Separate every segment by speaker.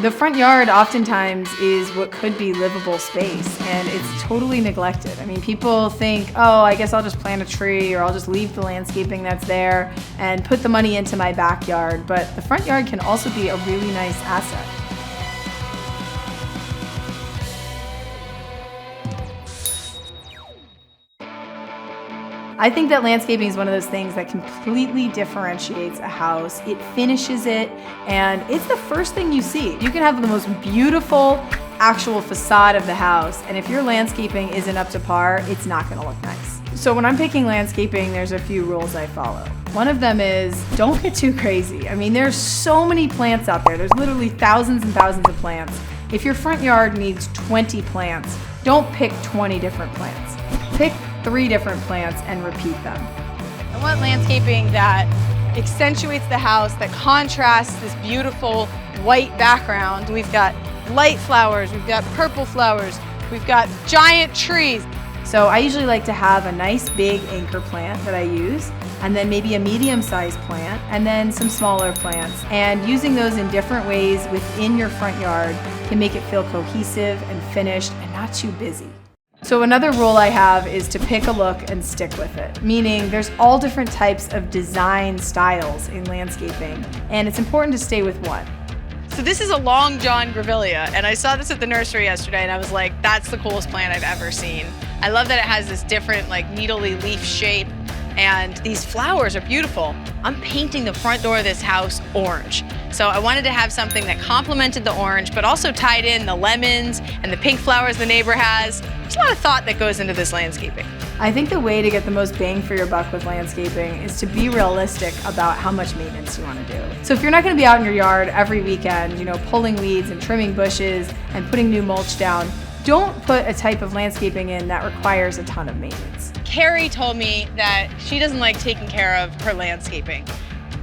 Speaker 1: The front yard oftentimes is what could be livable space, and it's totally neglected. I mean, people think, oh, I guess I'll just plant a tree or I'll just leave the landscaping that's there and put the money into my backyard, but the front yard can also be a really nice asset. I think that landscaping is one of those things that completely differentiates a house. It finishes it, and it's the first thing you see. You can have the most beautiful actual facade of the house, and if your landscaping isn't up to par, it's not gonna look nice. So when I'm picking landscaping, there's a few rules I follow. One of them is don't get too crazy. I mean, there's so many plants out there. There's literally thousands and thousands of plants. If your front yard needs 20 plants, don't pick 20 different plants. Pick 3 different plants and repeat them.
Speaker 2: I want landscaping that accentuates the house, that contrasts this beautiful white background. We've got light flowers, we've got purple flowers, we've got giant trees.
Speaker 1: So I usually like to have a nice big anchor plant that I use, and then maybe a medium-sized plant, and then some smaller plants. And using those in different ways within your front yard can make it feel cohesive and finished and not too busy. So another rule I have is to pick a look and stick with it, meaning there's all different types of design styles in landscaping, and it's important to stay with one.
Speaker 2: So this is a long john grevillea, and I saw this at the nursery yesterday, and I was like, that's the coolest plant I've ever seen. I love that it has this different like needly leaf shape, and these flowers are beautiful. I'm painting the front door of this house orange. So I wanted to have something that complemented the orange, but also tied in the lemons and the pink flowers the neighbor has. There's a lot of thought that goes into this landscaping.
Speaker 1: I think the way to get the most bang for your buck with landscaping is to be realistic about how much maintenance you want to do. So if you're not going to be out in your yard every weekend, pulling weeds and trimming bushes and putting new mulch down, don't put a type of landscaping in that requires a ton of maintenance.
Speaker 2: Carrie told me that she doesn't like taking care of her landscaping,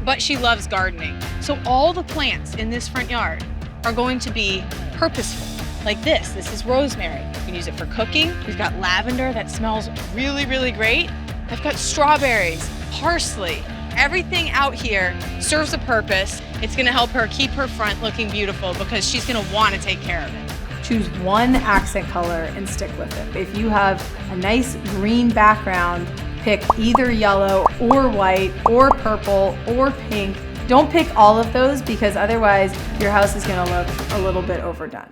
Speaker 2: but she loves gardening. So all the plants in this front yard are going to be purposeful. Like this is rosemary. You can use it for cooking. We've got lavender that smells really, really great. I've got strawberries, parsley. Everything out here serves a purpose. It's gonna help her keep her front looking beautiful because she's gonna wanna take care of it.
Speaker 1: Choose one accent color and stick with it. If you have a nice green background, pick either yellow or white or purple or pink. Don't pick all of those because otherwise your house is gonna look a little bit overdone.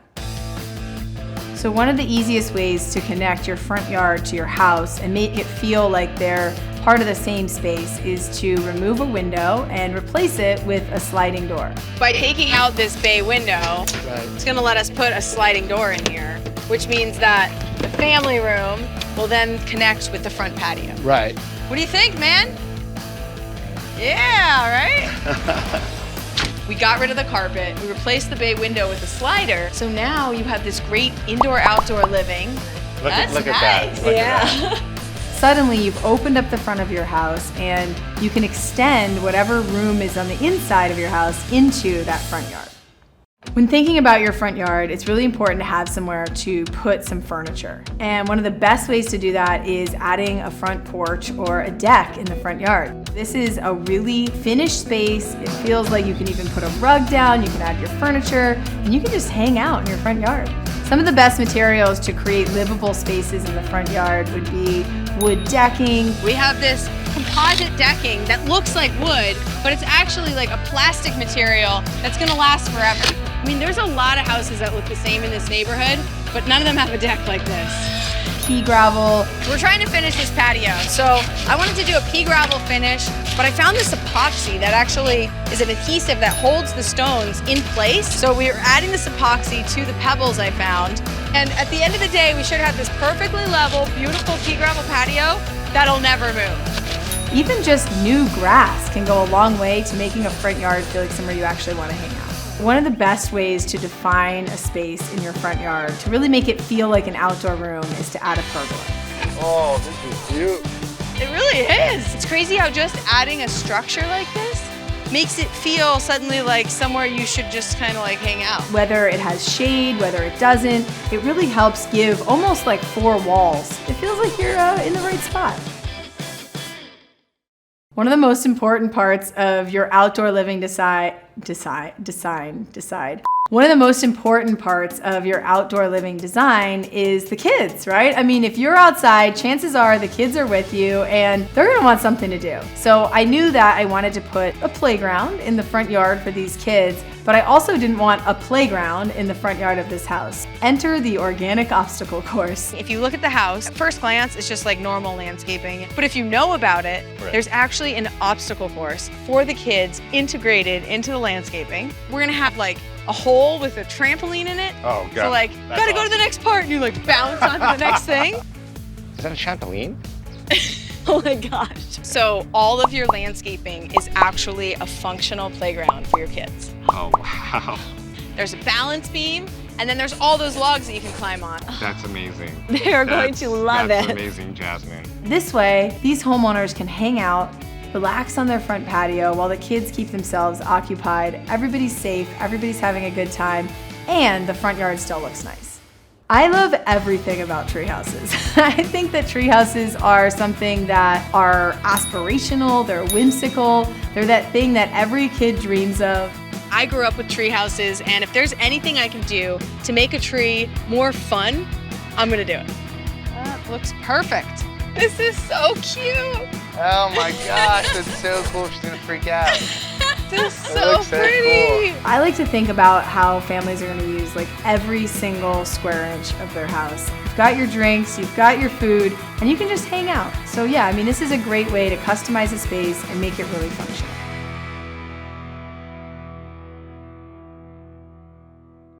Speaker 1: So one of the easiest ways to connect your front yard to your house and make it feel like they're part of the same space is to remove a window and replace it with a sliding door.
Speaker 2: By taking out this bay window, it's gonna let us put a sliding door in here, which means that the family room will then connect with the front patio.
Speaker 3: Right.
Speaker 2: What do you think, man? Yeah, right? We got rid of the carpet, we replaced the bay window with a slider, so now you have this great indoor-outdoor living.
Speaker 3: Look at
Speaker 2: nice.
Speaker 3: that. Look at that.
Speaker 1: Suddenly you've opened up the front of your house and you can extend whatever room is on the inside of your house into that front yard. When thinking about your front yard, it's really important to have somewhere to put some furniture. And one of the best ways to do that is adding a front porch or a deck in the front yard. This is a really finished space. It feels like you can even put a rug down, you can add your furniture, and you can just hang out in your front yard. Some of the best materials to create livable spaces in the front yard would be wood decking.
Speaker 2: We have this composite decking that looks like wood, but it's actually like a plastic material that's gonna last forever. I mean, there's a lot of houses that look the same in this neighborhood, but none of them have a deck like this.
Speaker 1: Pea gravel.
Speaker 2: We're trying to finish this patio, so I wanted to do a pea gravel finish, but I found this epoxy that actually is an adhesive that holds the stones in place. So we're adding this epoxy to the pebbles I found, and at the end of the day, we should have this perfectly level, beautiful pea gravel patio that'll never move.
Speaker 1: Even just new grass can go a long way to making a front yard feel like somewhere you actually want to hang out. One of the best ways to define a space in your front yard, to really make it feel like an outdoor room, is to add a pergola.
Speaker 3: Oh, this is cute.
Speaker 2: It really is. It's crazy how just adding a structure like this makes it feel suddenly like somewhere you should just kind of like hang out.
Speaker 1: Whether it has shade, whether it doesn't, it really helps give almost like 4 walls. It feels like you're in the right spot. One of the most important parts of your outdoor living design One of the most important parts of your outdoor living design is the kids, right? I mean, if you're outside, chances are the kids are with you and they're gonna want something to do. So I knew that I wanted to put a playground in the front yard for these kids, but I also didn't want a playground in the front yard of this house. Enter the organic obstacle course.
Speaker 2: If you look at the house, at first glance, it's just like normal landscaping. But if you know about it, there's actually an obstacle course for the kids integrated into the landscaping. We're gonna have like a hole with a trampoline in it.
Speaker 3: Oh, God.
Speaker 2: So like, gotta go to the next part, and you like bounce onto the next thing.
Speaker 3: Is that a trampoline?
Speaker 2: Oh my gosh. So all of your landscaping is actually a functional playground for your kids.
Speaker 3: Oh, wow.
Speaker 2: There's a balance beam, and then there's all those logs that you can climb on.
Speaker 3: That's amazing.
Speaker 2: They are going to love
Speaker 3: That's
Speaker 2: it.
Speaker 3: amazing, Jasmine.
Speaker 1: This way, these homeowners can hang out, relax on their front patio while the kids keep themselves occupied. Everybody's safe, everybody's having a good time, and the front yard still looks nice. I love everything about tree houses. I think that tree houses are something that are aspirational, they're whimsical, they're that thing that every kid dreams of.
Speaker 2: I grew up with tree houses, and if there's anything I can do to make a tree more fun, I'm gonna do it. That looks perfect. This is so cute.
Speaker 3: Oh my gosh, that's so cool. She's gonna freak out.
Speaker 2: This is
Speaker 3: It
Speaker 2: so
Speaker 3: looks so
Speaker 2: pretty.
Speaker 3: cool.
Speaker 1: I like to think about how families are going to use like every single square inch of their house. You've got your drinks, you've got your food, and you can just hang out. So yeah, I mean, this is a great way to customize a space and make it really functional.